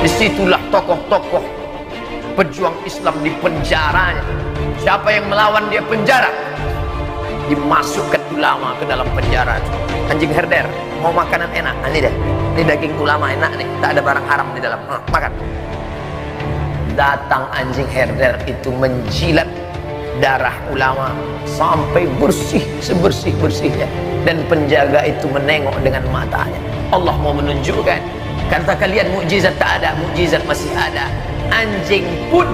Disitulah tokoh-tokoh pejuang Islam di penjaranya. Siapa yang melawan dia penjara, dimasukkan ulama ke dalam penjara. Anjing herder mau makanan enak, ini deh, ini daging ulama enak nih, tak ada barang haram di dalam, makan. Datang anjing herder itu menjilat darah ulama sampai bersih sebersih-bersihnya, dan penjaga itu menengok dengan matanya. Allah mau menunjukkan, kata kalian mukjizat tak ada, mukjizat masih ada. Anjing pun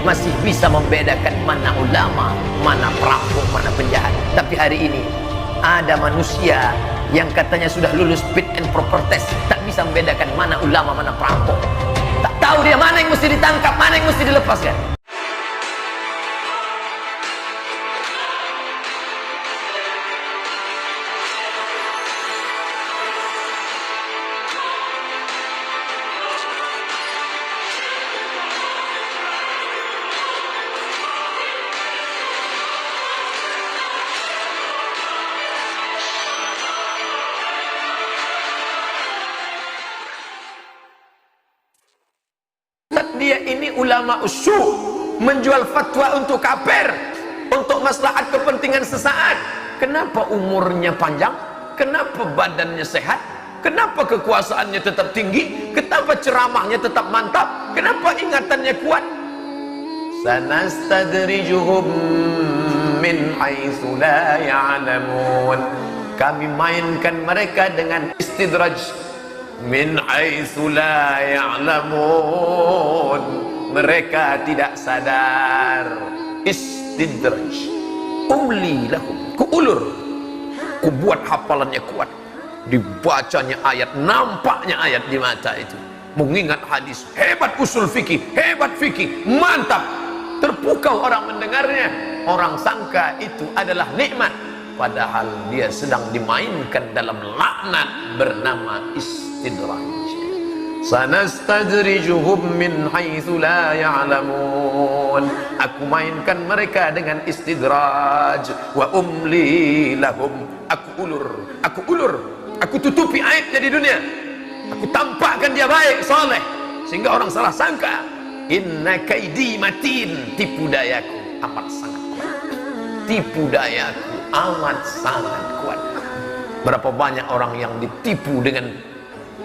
masih bisa membedakan mana ulama, mana perampok, mana penjahat. Tapi hari ini ada manusia yang katanya sudah lulus fit and proper test, tak bisa membedakan mana ulama, mana perampok. Tak tahu dia mana yang mesti ditangkap, mana yang mesti dilepaskan. Dia ini ulama usyuk, menjual fatwa untuk kafir, untuk maslahat kepentingan sesaat. Kenapa umurnya panjang? Kenapa badannya sehat? Kenapa kekuasaannya tetap tinggi? Kenapa ceramahnya tetap mantap? Kenapa ingatannya kuat? Sanastadrijuhum min haitsu la ya'lamun. Kami mainkan mereka dengan istidraj. Min haitsu la ya'lamun, mereka tidak sadar. Istidraj, umli lahum, kuulur, kubuat hafalannya kuat, dibacanya ayat, nampaknya ayat di mata itu, mengingat hadis, hebat usul fikih, hebat fikih, mantap. Terpukau orang mendengarnya, orang sangka itu adalah nikmat, padahal dia sedang dimainkan dalam laknat bernama istidraj. Sanastadrijuhum min haitsu la ya'lamun. Aku mainkan mereka dengan istidraj. Wa umli lahum. Aku ulur, aku tutupi aibnya di dunia. Aku tampakkan dia baik, saleh, sehingga orang salah sangka. Inna kaidi matin. Tipu dayaku amat sangat kuat. Tipu dayaku amat sangat kuat. Berapa banyak orang yang ditipu dengan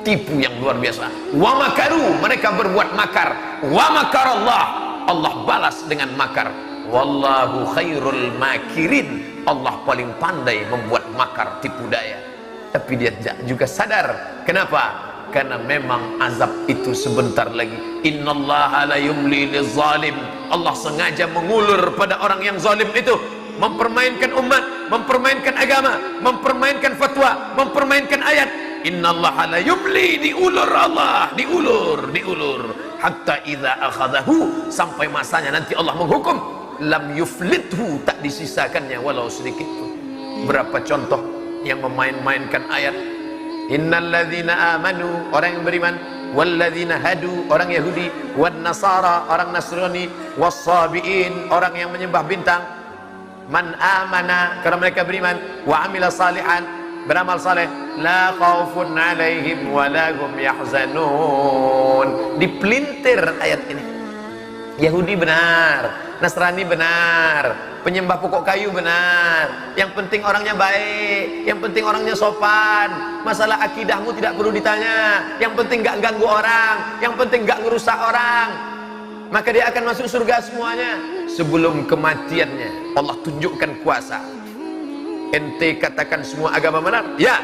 tipu yang luar biasa. Wa makaru, mereka berbuat makar. Wa makarallah, Allah balas dengan makar. Wallahu khairul makirin, Allah paling pandai membuat makar, tipu daya. Tapi dia juga sadar. Kenapa? Karena memang azab itu sebentar lagi. Innallaha la yumli lizalim. Allah sengaja mengulur pada orang yang zalim itu, mempermainkan umat, mempermainkan agama, mempermainkan fatwa, mempermainkan ayat. Innallaha la yumli, diulur Allah, diulur hatta idza akhadahu, sampai masanya nanti Allah menghukum, lam yuflithu, tak disisakannya walau sedikit pun. Berapa contoh yang memain-mainkan ayat. Innalladzina amanu, orang yang beriman, walladzina hadu, orang Yahudi, wan nasara, orang Nasrani, wassabiin, orang yang menyembah bintang. Man amana, karena mereka beriman, wa amila salihan, beramal saleh, la khaufun alaihim wa la hum yahzanun. Dipelintir ayat ini. Yahudi benar, Nasrani benar, penyembah pokok kayu benar, yang penting orangnya baik, yang penting orangnya sopan, masalah akidahmu tidak perlu ditanya, yang penting gak ganggu orang, yang penting gak ngerusak orang, maka dia akan masuk surga semuanya. Sebelum kematiannya Allah tunjukkan kuasa. Ente katakan semua agama benar? Ya.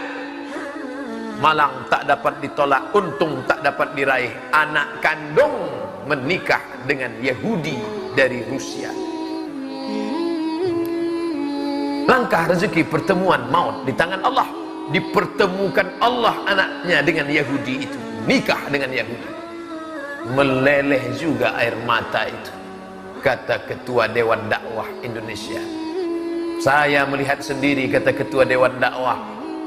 Malang tak dapat ditolak, untung tak dapat diraih. Anak kandung menikah dengan Yahudi dari Rusia. Langkah rezeki, pertemuan maut di tangan Allah. Dipertemukan Allah anaknya dengan Yahudi itu, nikah dengan Yahudi. Meleleh juga air mata itu. Kata Ketua Dewan Dakwah Indonesia, saya melihat sendiri, kata Ketua Dewan Dakwah,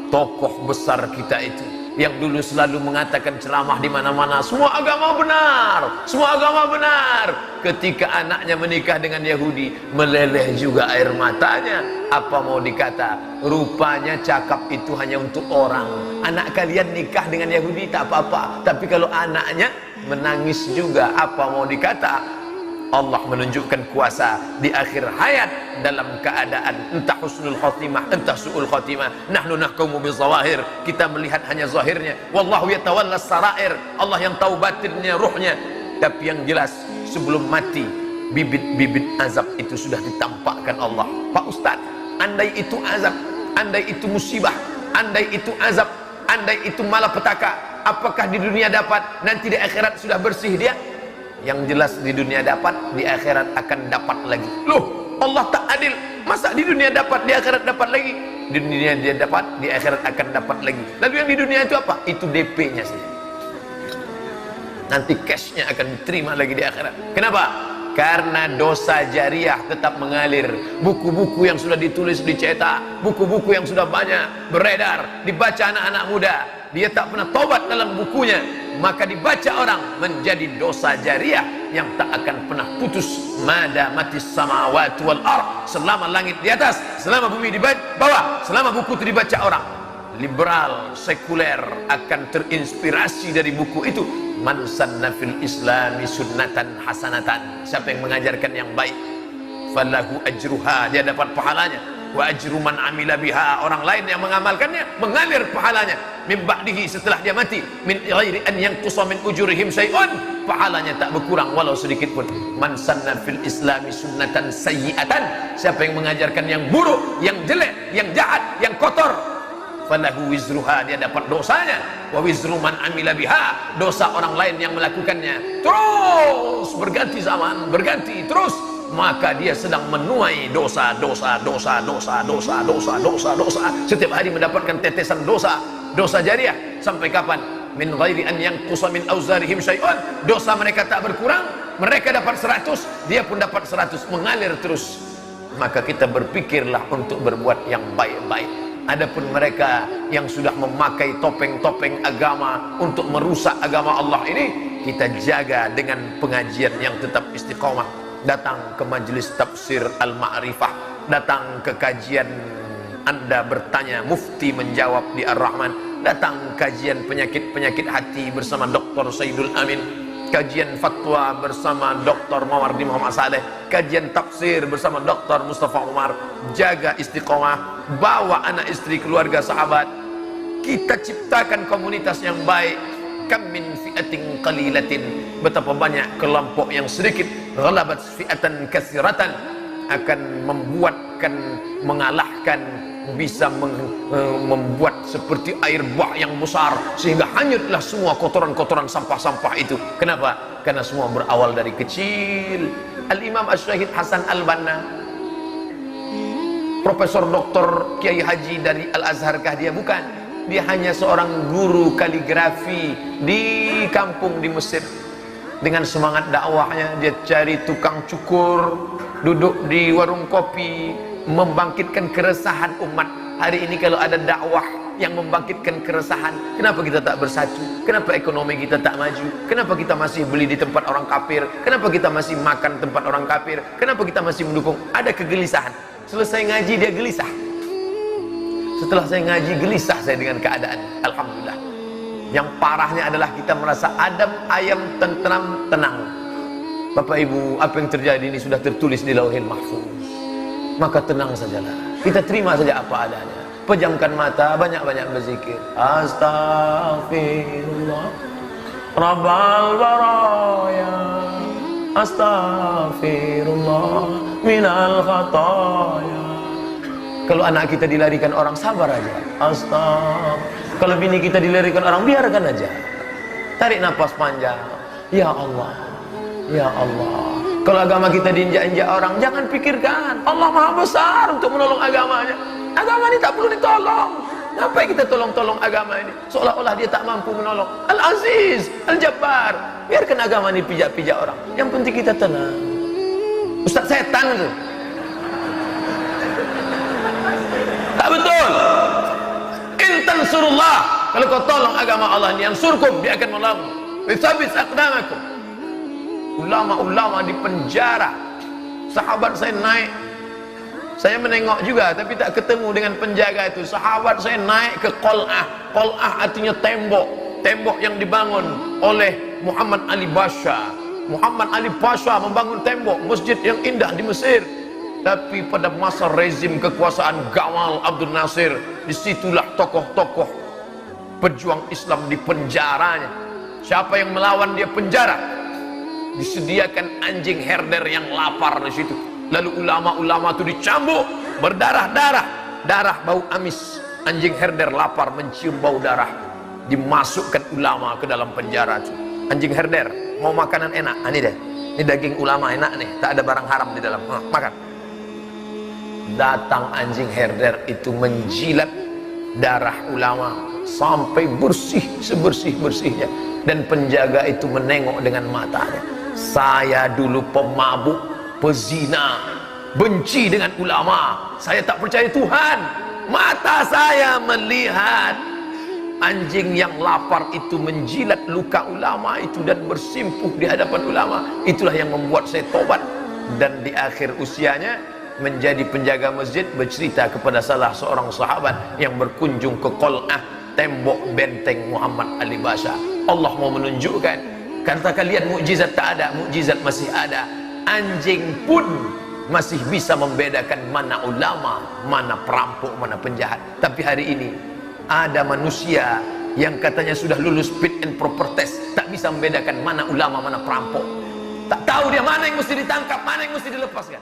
tokoh besar kita itu yang dulu selalu mengatakan ceramah di mana-mana, semua agama benar, semua agama benar. Ketika anaknya menikah dengan Yahudi, meleleh juga air matanya. Apa mau dikata? Rupanya cakap itu hanya untuk orang. Anak kalian nikah dengan Yahudi tak apa-apa, tapi kalau anaknya menangis juga, apa mau dikata? Allah menunjukkan kuasa di akhir hayat dalam keadaan entah husnul khotimah, entah su'ul khotimah. Nahnu nahkumu bizawahir, kita melihat hanya zahirnya. Wallahu yatawalla sarair, Allah yang tahu batinnya, ruhnya. Tapi yang jelas sebelum mati, bibit-bibit azab itu sudah ditampakkan Allah. Pak Ustadz, andai itu azab, andai itu musibah, andai itu azab, andai itu malapetaka, apakah di dunia dapat, nanti di akhirat sudah bersih dia? Yang jelas di dunia dapat, di akhirat akan dapat lagi. Loh, Allah tak adil, masa di dunia dapat, di akhirat dapat lagi? Di dunia dia dapat, di akhirat akan dapat lagi. Lalu yang di dunia itu apa? Itu DP-nya saja. Nanti cashnya akan diterima lagi di akhirat. Kenapa? Karena dosa jariah tetap mengalir. Buku-buku yang sudah ditulis, dicetak, buku-buku yang sudah banyak beredar, dibaca anak-anak muda, dia tak pernah tobat dalam bukunya, maka dibaca orang menjadi dosa jariah yang tak akan pernah putus. Madamatis samawati wal ard, selama langit di atas, selama bumi di bawah, selama buku itu dibaca orang. Liberal, sekuler akan terinspirasi dari buku itu. Man sanna fil islami sunnatan hasanatan, siapa yang mengajarkan yang baik, falahu ajruha, dia dapat pahalanya. Wa ajru man amila biha, orang lain yang mengamalkannya mengalir pahalanya. Min ba'dihi, setelah dia mati, min ghairi an yanqusa min ujurihim syai'un, pahalanya tak berkurang walau sedikit pun. Man sanna fil islami sunnatan sayyi'atan, siapa yang mengajarkan yang buruk, yang jelek, yang jahat, yang kotor, falahu wizruha, dia dapat dosanya. Wa wizru man amila biha, dosa orang lain yang melakukannya. Terus berganti zaman, berganti terus, maka dia sedang menuai dosa, dosa, dosa, dosa, dosa, dosa, dosa, dosa. Setiap hari mendapatkan tetesan dosa, dosa jariah. Sampai kapan? Min ghairi an yanqusa min auzarihim syai'un, dosa mereka tak berkurang, mereka dapat 100, dia pun dapat 100, mengalir terus. Maka kita berpikirlah untuk berbuat yang baik-baik. Adapun mereka yang sudah memakai topeng-topeng agama untuk merusak agama Allah ini, kita jaga dengan pengajian yang tetap istiqomah. Datang ke majelis tafsir Al-Ma'rifah, datang ke kajian Anda bertanya, mufti menjawab di Ar-Rahman, datang kajian penyakit-penyakit hati bersama Dr. Saidul Amin, kajian fatwa bersama Dr. Mawardi Muhammad Saleh, kajian tafsir bersama Dr. Mustafa Umar. Jaga istiqomah, bawa anak istri, keluarga, sahabat. Kita ciptakan komunitas yang baik. Kam min fi'atin qalilatin, betapa banyak kelompok yang sedikit, ghalabat fi'atan katsiratan, akan membuatkan, mengalahkan, bisa membuat seperti air bah yang besar sehingga hanyutlah semua kotoran-kotoran sampah-sampah itu. Kenapa? Karena semua berawal dari kecil. Al-Imam Asy-Syahid Hasan Al-Banna, Profesor Doktor Kiai Haji dari Al-Azharkah dia? Bukan. Dia hanya seorang guru kaligrafi di kampung di Mesir. Dengan semangat dakwahnya, dia cari tukang cukur, duduk di warung kopi, membangkitkan keresahan umat. Hari ini kalau ada dakwah yang membangkitkan keresahan, kenapa kita tak bersatu? Kenapa ekonomi kita tak maju? Kenapa kita masih beli di tempat orang kafir? Kenapa kita masih makan tempat orang kafir? Kenapa kita masih mendukung? Ada kegelisahan. Selesai ngaji dia gelisah. Setelah saya ngaji, gelisah saya dengan keadaan. Alhamdulillah. Yang parahnya adalah kita merasa adem, ayem, tentram, tenang. Bapak Ibu, apa yang terjadi ini sudah tertulis di Lauhil Mahfuz. Maka tenang sajalah. Kita terima saja apa adanya. Pejamkan mata, banyak-banyak berzikir. Astaghfirullah Rabbal baraya, astaghfirullah minal khataya. Kalau anak kita dilarikan orang, sabar aja. Astagfirullah. Kalau bini kita dilarikan orang, biarkan aja. Tarik nafas panjang. Ya Allah, ya Allah. Kalau agama kita diinjak-injak orang, jangan pikirkan Allah Maha Besar untuk menolong agamanya. Agama ini tak perlu ditolong. Ngapain kita tolong-tolong agama ini? Seolah-olah dia tak mampu menolong. Al-Aziz, Al-Jabbar. Biarkan agama ini pijak-pijak orang. Yang penting kita tenang. Ustaz setan itu. Tak betul. In tansurullah kalau kau tolong agama Allah ini, yang surkum, dia akan menolongmu. Tsabit aqdamakum. Ulama-ulama di penjara. Sahabat saya naik, saya menengok juga tapi tak ketemu dengan penjaga itu. Sahabat saya naik ke Qal'ah. Qal'ah artinya tembok, tembok yang dibangun oleh Muhammad Ali Pasha. Muhammad Ali Pasha membangun tembok masjid yang indah di Mesir. Tapi pada masa rezim kekuasaan Gamal Abdul Nasir, disitulah tokoh-tokoh pejuang Islam di penjaranya. Siapa yang melawan dia penjara. Disediakan anjing herder yang lapar di situ. Lalu ulama-ulama itu dicambuk, berdarah-darah, darah bau amis. Anjing herder lapar mencium bau darah, dimasukkan ulama ke dalam penjara itu. Anjing herder mau makanan enak, ini deh, ini daging ulama enak nih, tak ada barang haram di dalam, makan. Datang anjing herder itu menjilat darah ulama sampai bersih sebersih-bersihnya, dan penjaga itu menengok dengan matanya. Saya dulu pemabuk, pezina, benci dengan ulama, saya tak percaya Tuhan. Mata saya melihat anjing yang lapar itu menjilat luka ulama itu dan bersimpuh di hadapan ulama. Itulah yang membuat saya tobat. Dan di akhir usianya menjadi penjaga masjid, bercerita kepada salah seorang sahabat yang berkunjung ke Qal'ah, tembok benteng Muhammad Ali Pasha. Allah mau menunjukkan, kata kalian mukjizat tak ada, mukjizat masih ada. Anjing pun masih bisa membedakan mana ulama, mana perampok, mana penjahat. Tapi hari ini ada manusia yang katanya sudah lulus fit and proper test, tak bisa membedakan mana ulama, mana perampok. Tak tahu dia mana yang mesti ditangkap, mana yang mesti dilepaskan.